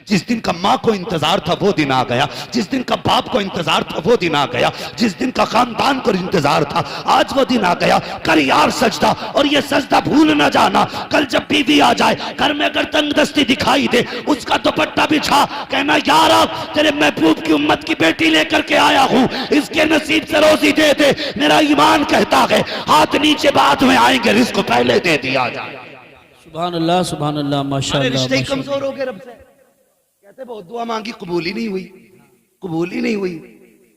जिस दिन का माँ को इंतजार था वो दिन आ गया, जिस दिन का बाप को इंतजार था वो दिन आ गया, जिस दिन का खानदान को इंतजार था आज वो दिन आ गया। कर यार सजदा, और ये सजदा भूल ना जाना। कल जब बीवी आ जाए घर में अगर तंगदस्ती दिखाई दे, उसका दुपट्टा बिछा, कहना यार अब तेरे महबूब की उम्मत की बेटी लेकर के आया हूं, इसके नसीब से रोजी दे दे। मेरा ईमान कहता है हाथ नीचे बाद में आएंगे, रिस्क पहले दे दिया जाए। सुभान अल्लाह माशाअल्लाह। रिश्ते ही कमजोर हो गए रब से। कहते बहुत दुआ मांगी कबूल ही नहीं हुई, कबूल ही नहीं हुई।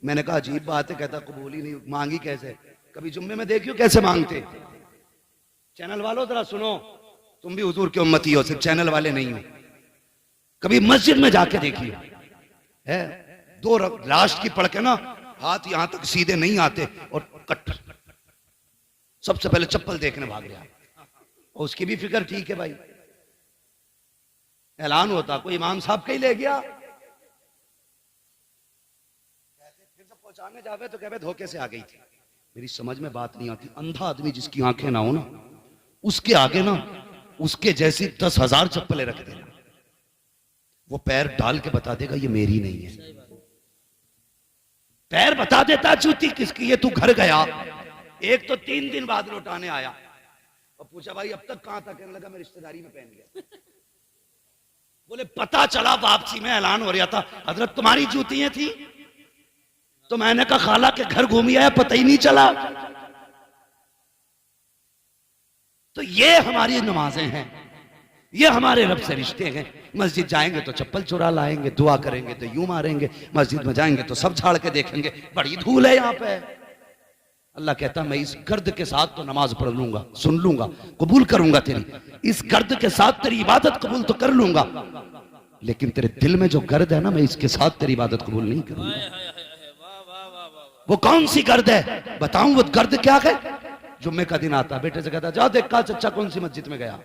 मैंने कहा अजीब बात है। कहता कबूल ही नहीं मांगी कैसे? कभी जुम्मे में देखियो कैसे मांगते। चैनल वालों जरा सुनो, तुम भी हुजूर के उम्मती हो, सिर्फ चैनल वाले नहीं हो। कभी मस्जिद में जाके देखिए, है दो लास्ट की पढ़ के ना हाथ यहां तक सीधे नहीं आते और कट, सबसे पहले चप्पल देखने भाग गया। और उसकी भी फिक्र ठीक है भाई, ऐलान होता कोई इमाम साहब का ही ले गया, फिर जब पहुंचाने जावे तो कहवे धोखे से आ गई थी। मेरी समझ में बात नहीं आती। अंधा आदमी जिसकी आंखें ना हो ना, उसके आगे ना उसके जैसी 10,000 चप्पलें रख देना, वो पैर डाल के बता देगा ये मेरी नहीं है। पैर बता देता जूती किसकी है। तू घर गया, एक तो 3 दिन बाद लौटाने आया और पूछा भाई अब तक कहां था? कहने लगा मैं रिश्तेदारी में पहन गया। बोले पता चला वापसी में ऐलान हो रहा था हजरत तुम्हारी जूतियां थी। तो मैंने कहा खाला के घर घूमी आया, पता ही नहीं चला। तो ये हमारी नमाजें हैं, ये हमारे रब से रिश्ते हैं। मस्जिद जाएंगे तो चप्पल चुरा लाएंगे, दुआ करेंगे तो यूं मारेंगे, मस्जिद में जाएंगे तो सब झाड़ के देखेंगे, बड़ी धूल है यहाँ पे। अल्लाह कहता मैं इस गर्द के साथ तो नमाज पढ़ लूंगा, सुन लूंगा, कबूल करूंगा तेरी, इस गर्द के साथ तेरी इबादत कबूल तो कर लूंगा, लेकिन तेरे दिल में जो गर्द है ना, मैं इसके साथ तेरी इबादत कबूल नहीं करूंगा। वो कौन सी गर्द है बताऊं? वो गर्द क्या है? जुम्मे का दिन आता, बेटे से कहता जा देख का चच्चा कौन सी मस्जिद में गया।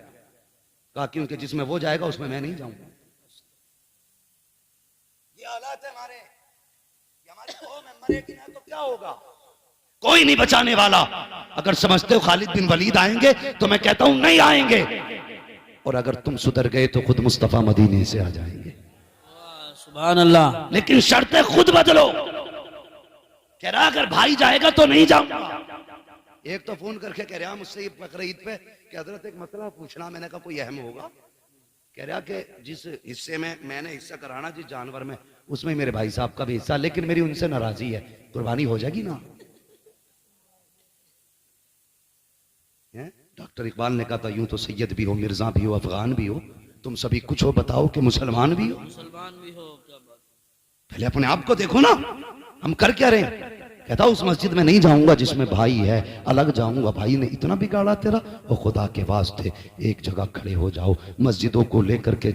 कहा क्योंकि जिसमें वो जाएगा उसमें मैं नहीं जाऊंगा। ये हालात है हमारे, हमारी कौम है, मरेगी ना तो क्या होगा? कोई नहीं बचाने वाला। अगर समझते हो खालिद बिन वलीद आएंगे तो मैं कहता हूं नहीं आएंगे, और अगर तुम सुधर गए तो खुद मुस्तफा मदीने से आ जाएंगे। सुभान अल्लाह। लेकिन शर्तें खुद बदलो। कह रहा अगर भाई जाएगा तो नहीं जाऊंगा। एक तो फोन करके कह रहा मुझसे बकरीद पे कि हजरत एक मसला पूछना। मैंने कहा कोई अहम होगा? कह रहा कि जिस हिस्से में मैंने हिस्सा कराना, जिस जानवर में, उसमें मेरे भाई साहब का भी हिस्सा, लेकिन मेरी उनसे नाराजगी है, कुर्बानी हो जाएगी ना? डॉक्टर इकबाल ने कहा था यूं तो सैयद भी हो, मिर्जा भी हो, अफगान भी हो, तुम सभी कुछ हो, बताओ कि मुसलमान भी हो। मुसलमान भी हो, क्या बात। पहले अपने आप को देखो ना, हम कर क्या रहे हैं? कहता उस मस्जिद में नहीं जाऊंगा जिसमें भाई है, अलग जाऊंगा। भाई ने इतना बिगाड़ा तेरा, और खुदा के वास्ते एक जगह खड़े हो जाओ। मस्जिदों को लेकर के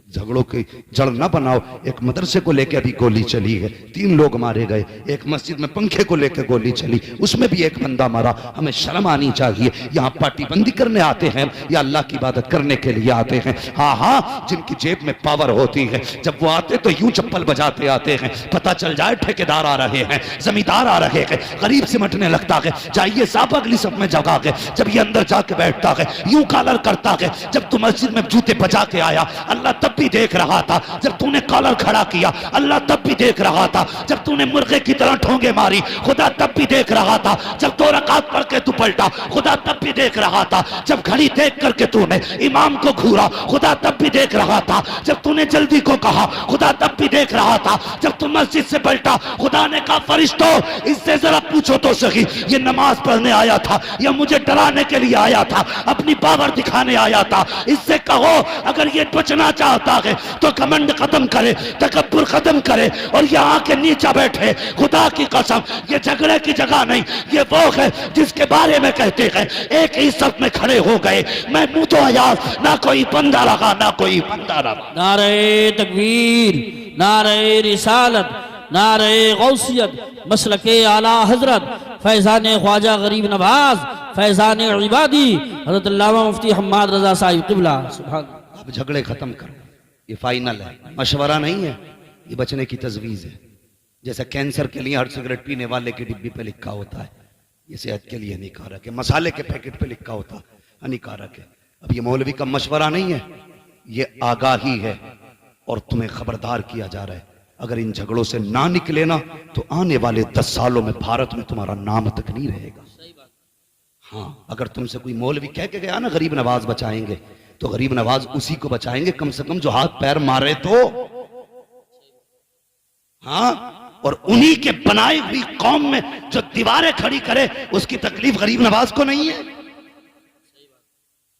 झगड़ों की जड़ ना बनाओ। एक मदरसे को लेकर अभी गोली चली है, 3 लोग मारे गए। एक मस्जिद में पंखे को लेकर गोली चली, उसमें भी एक बंदा मारा। हमें शर्म आनी चाहिए। यहाँ पार्टी बंदी करने आते हैं या अल्लाह की इबादत करने के लिए आते हैं? हाँ हाँ, जिनकी जेब में पावर होती है, जब वो आते तो यूं चप्पल बजाते आते हैं। पता चल जाए ठेकेदार आ रहे हैं, जमींदार आ रहे हैं, गरीब सिमटने लगता है, जाइए साहब अगली सब में जगा के। जब ये अंदर जाके बैठता है, यूं कॉलर करता है। जब तू मस्जिद में जूते बजा के आया, अल्लाह तब भी देख रहा था। जब तूने कॉलर खड़ा किया, अल्लाह तब भी देख रहा था। जब तूने मुर्गे की तरह ठोंगे मारी, खुदा तब भी देख रहा था। जब 2 रकात पढ़ के तू पलटा, खुदा तब भी देख रहा था। जब घड़ी देख करके तूने इमाम को घूरा, खुदा तब भी देख रहा था। जब तूने जल्दी को कहा, खुदा तब भी देख रहा था। जब तू मस्जिद से पलटा, खुदा ने कहा फरिश्तों इससे जरा पूछो तो सही, ये नमाज पढ़ने आया था या मुझे डराने के लिए आया था, अपनी पावर दिखाने आया था? इससे कहो अगर ये बचना चाहता है तो घमंड खत्म करे, तकब्बुर खत्म करे और यहाँ के नीचे बैठे। खुदा की कसम ये झगड़े की जगह नहीं, ये वो है जिसके बारे में कहते हैं एक ही सब में खड़े हो गए। मैं मुंह तो आयाज, ना कोई बंदा लगा ना कोई बंदा लगा। नारे तकबीर, नारे रिसालत, नारे गौसियत, मसलके आला हजरत फैजान ख्वाजा गरीब नवाज, फैजान इबादी हजरत अल्लामा मुफ्ती हम्माद रजा साहिब क़िबला। सुभान। अब झगड़े खत्म करो, ये फाइनल है, मशवरा नहीं है, ये बचने की तजवीज़ है। जैसे कैंसर के लिए हर सिगरेट पीने वाले की डिब्बी पे लिखा होता है ये सेहत के लिए हानिकारक है, मसाले के पैकेट पे लिखा होता हानिकारक है। अब ये मौलवी का मशवरा नहीं है, ये आगाही है और तुम्हें खबरदार किया जा रहा है, अगर इन झगड़ों से ना निकले ना तो आने वाले 10 सालों में भारत में तुम्हारा नाम तक नहीं रहेगा। हाँ, अगर तुमसे कोई मौलवी कह के गया ना गरीब नवाज बचाएंगे, तो गरीब नवाज उसी को बचाएंगे कम से कम जो हाथ पैर मारे तो। हाँ, और उन्हीं के बनाई हुई कौम में जो दीवारें खड़ी करे उसकी तकलीफ गरीब नवाज को नहीं है।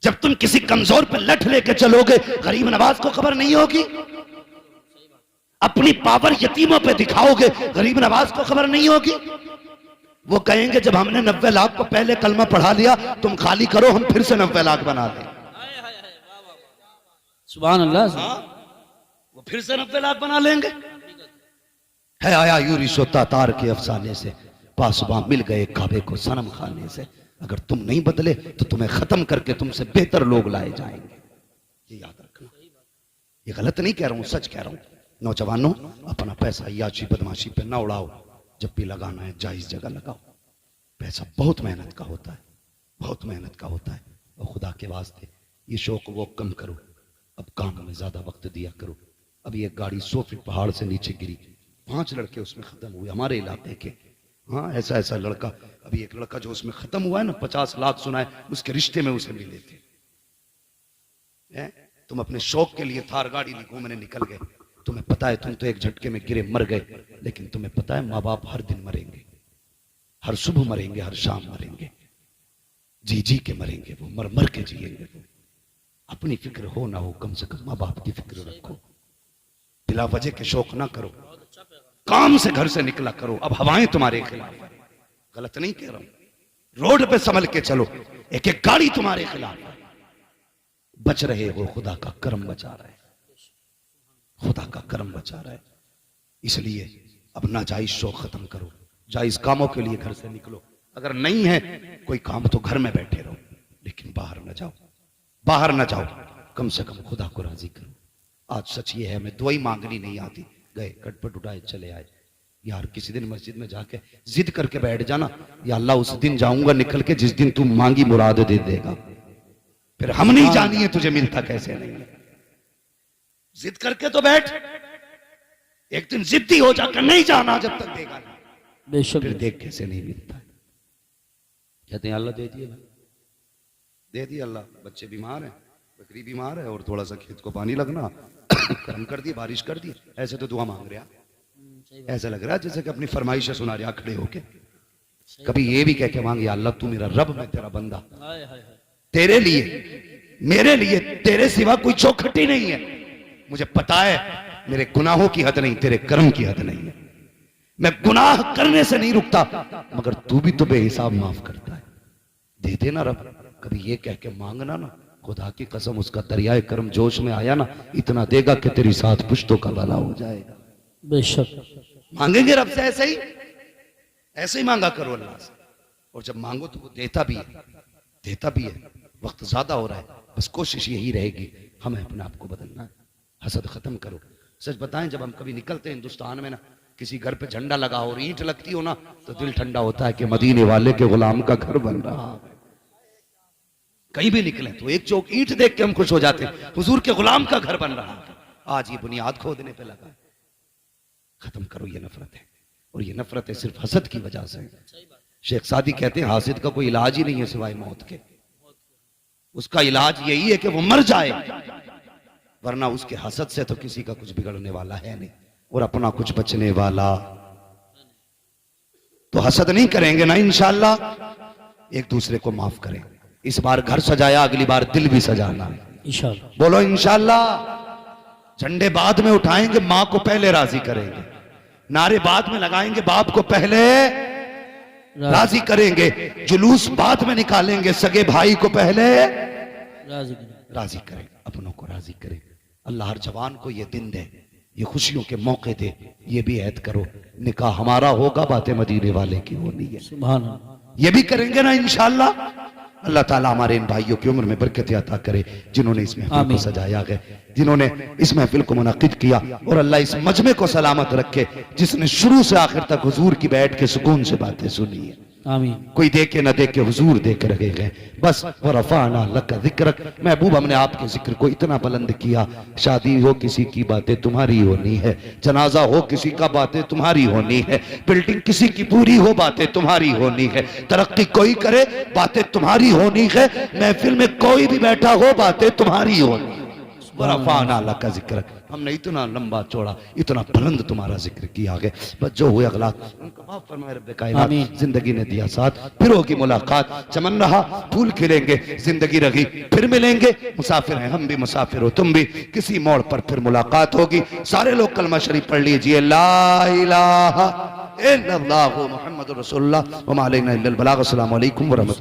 जब तुम किसी कमजोर पे लठ लेके चलोगे गरीब नवाज को खबर नहीं होगी। अपनी पावर यतीमों पे दिखाओगे गरीब नवाज को खबर नहीं होगी। वो कहेंगे जब हमने 90 लाख को पहले कलमा पढ़ा लिया, तुम खाली करो, हम फिर से 90 लाख बना दें। सुभान अल्लाह। हाँ, वो फिर से 90 लाख बना लेंगे। है आया यूं रिश्ता तार के अफसाने से, पासबां मिल गए काबे को सनम खाने से। अगर तुम नहीं बदले तो तुम्हें खत्म करके तुमसे बेहतर लोग लाए जाएंगे, ये याद रखना। ये गलत नहीं कह रहा हूं, सच कह रहा हूं। नौजवानों, अपना पैसा याची बदमाशी पे ना उड़ाओ, जब भी लगाना है जायज जगह लगाओ। पैसा बहुत मेहनत का होता है, बहुत मेहनत का होता है। और खुदा के वास्ते ये शौक वो कम करो, अब काम में ज्यादा वक्त दिया करो। अभी एक गाड़ी 100 फीट पहाड़ से नीचे गिरी, 5 लड़के उसमें खत्म हुए हमारे इलाके के। हाँ, ऐसा ऐसा लड़का, अभी एक लड़का जो उसमें खत्म हुआ है ना, 50 लाख सुना है, उसके रिश्ते में उसे मिले थे। तुम अपने शौक के लिए थार गाड़ी में घूमने निकल गए, तुम्हें पता है तुम तो एक झटके में गिरे मर गए, लेकिन तुम्हें पता है माँ बाप हर दिन मरेंगे, हर सुबह मरेंगे, हर शाम मरेंगे, जी जी के मरेंगे, वो मर मर के जिएंगे। वो अपनी फिक्र हो ना हो, कम से कम माँ बाप की फिक्र रखो। बिला वजह के शौक ना करो, काम से घर से निकला करो। अब हवाएं तुम्हारे खिलाफ है, गलत नहीं कह रहा हूं। रोड पे संभल के चलो, एक एक गाड़ी तुम्हारे खिलाफ है। बच रहे हो, खुदा का करम बचा रहा है, खुदा का करम बचा रहा है। इसलिए अब नाजायज शौक खत्म करो, जायज कामों के लिए घर से निकलो। अगर नहीं है कोई काम तो घर में बैठे रहो, लेकिन बाहर ना जाओ, बाहर ना जाओ। कम से कम खुदा को राजी करो। आज सच ये है, हमें दुआई मांगनी नहीं आती, गए कटपट उठाए चले आए। यार किसी दिन मस्जिद में जाके जिद करके बैठ जाना, या अल्लाह उस दिन जाऊंगा निकल के जिस दिन तू मांगी मुराद दे देगा। फिर हम नहीं जानिए तुझे मिलता कैसे नहीं है। जिद करके तो बैठ, एक दिन जिद्दी हो जाकर नहीं जाना जब तक देगा नहीं, बेशक फिर देख कैसे नहीं मिलता है। कहते हैं अल्लाह दे दिए, दे दिए अल्लाह। बच्चे बीमार हैं, बकरी बीमार है, और थोड़ा सा खेत को पानी लगना, कर्म कर दिए, बारिश कर दी। ऐसे तो दुआ मांग रहा, ऐसा लग रहा है जैसे कि अपनी फरमाइशें सुना रहा खड़े होके। कभी ये भी कह के मांग, या अल्लाह तू मेरा रब, मैं तेरा बंदा, तेरे लिए मेरे लिए तेरे सिवा कोई चौखटी नहीं है। मुझे पता है मेरे गुनाहों की हद नहीं, तेरे कर्म की हद नहीं है। मैं गुनाह करने से नहीं रुकता, मगर तू भी तो बेहिसाब माफ करता है। दे देना रब। कभी ये कह के मांगना ना, खुदा की कसम उसका दरियाए कर्म जोश में आया ना, इतना देगा कि तेरी 7 पुश्तों का भला हो जाएगा। बेशक मांगेंगे रब से ऐसे ही, ऐसे ही मांगा करो अल्लाह से। और जब मांगो तो वो देता भी है, देता भी है। वक्त ज्यादा हो रहा है, बस कोशिश यही रहेगी हमें अपने आप को बदलना है। हसद खत्म करो। सच बताएं, जब हम कभी निकलते हैं हिंदुस्तान में ना, किसी घर पे झंडा लगा हो और ईंट लगती हो ना, तो दिल ठंडा होता है कि मदीने वाले के गुलाम का घर बन रहा है। कहीं भी निकले तो एक चौक ईंट देख के हम खुश हो जाते हैं, हुजूर के गुलाम का घर बन रहा है। आज ये बुनियाद खोदने पे लगा। खत्म करो ये नफरत है, और ये नफरत है सिर्फ हसद की वजह से। शेख सादी कहते हैं हासिद का कोई इलाज ही नहीं है सिवाय मौत के। उसका इलाज यही है कि वो मर जाए, वरना उसके हसद से तो किसी का कुछ बिगड़ने वाला है नहीं, और अपना कुछ बचने वाला। तो हसद नहीं करेंगे ना इंशाअल्लाह, एक दूसरे को माफ करें। इस बार घर सजाया, अगली बार दिल भी सजाना है इंशाअल्लाह। बोलो इंशाअल्लाह। झंडे बाद में उठाएंगे, मां को पहले राजी करेंगे। नारे बाद में लगाएंगे, बाप को पहले राजी करेंगे। जुलूस बाद में निकालेंगे, सगे भाई को पहले राजी करें, अपनों को राजी करें। अल्लाह हर जवान को ये दिन दे, ये खुशियों के मौके दे। ये भी ऐद करो, निकाह हमारा होगा, बातें मदीने वाले की होनी है। सुभान अल्लाह। ये भी करेंगे ना इंशाअल्लाह। अल्लाह ताला हमारे इन भाइयों की उम्र में बरकत अता करे, जिन्होंने इस महफिल को सजाया है, जिन्होंने इस महफिल को मुनाकिद किया। और अल्लाह इस मजमे को सलामत रखे, जिसने शुरू से आखिर तक हुजूर की बैठ के सुकून से बातें सुनी है। आमीन। कोई देखे न देखे हुजूर देख रहे गए। बस वो रफाना लक जिक्रक, महबूब हमने आपके जिक्र को इतना बुलंद किया। शादी हो किसी की बातें तुम्हारी होनी है, जनाजा हो किसी का बातें तुम्हारी होनी है, बिल्डिंग किसी की पूरी हो बातें तुम्हारी होनी है, तरक्की कोई करे बातें तुम्हारी होनी है, महफिल में कोई भी बैठा हो बातें तुम्हारी होनी है। रफाना लक जिक्रक, हमने इतना लंबा चौड़ा इतना बुलंद तुम्हारा जिक्र किया है। बस जो हुए अगला उनका माफ फरमाए रब्बे कायनात। जिंदगी ने दिया साथ, फिर होगी मुलाकात, चमन रहा फूल खिलेंगे, जिंदगी रही फिर मिलेंगे। मुसाफिर हैं हम भी, मुसाफिर हो तुम भी, किसी मोड़ पर फिर मुलाकात होगी। सारे लोग कलमा शरीफ पढ़ लीजिए, ला इलाहा इल्लल्लाहु मुहम्मदुर रसूलुल्लाह व मा अलैना इल्लल बलाग। अस्सलामु अलैकुम व रहमतुल्लाह।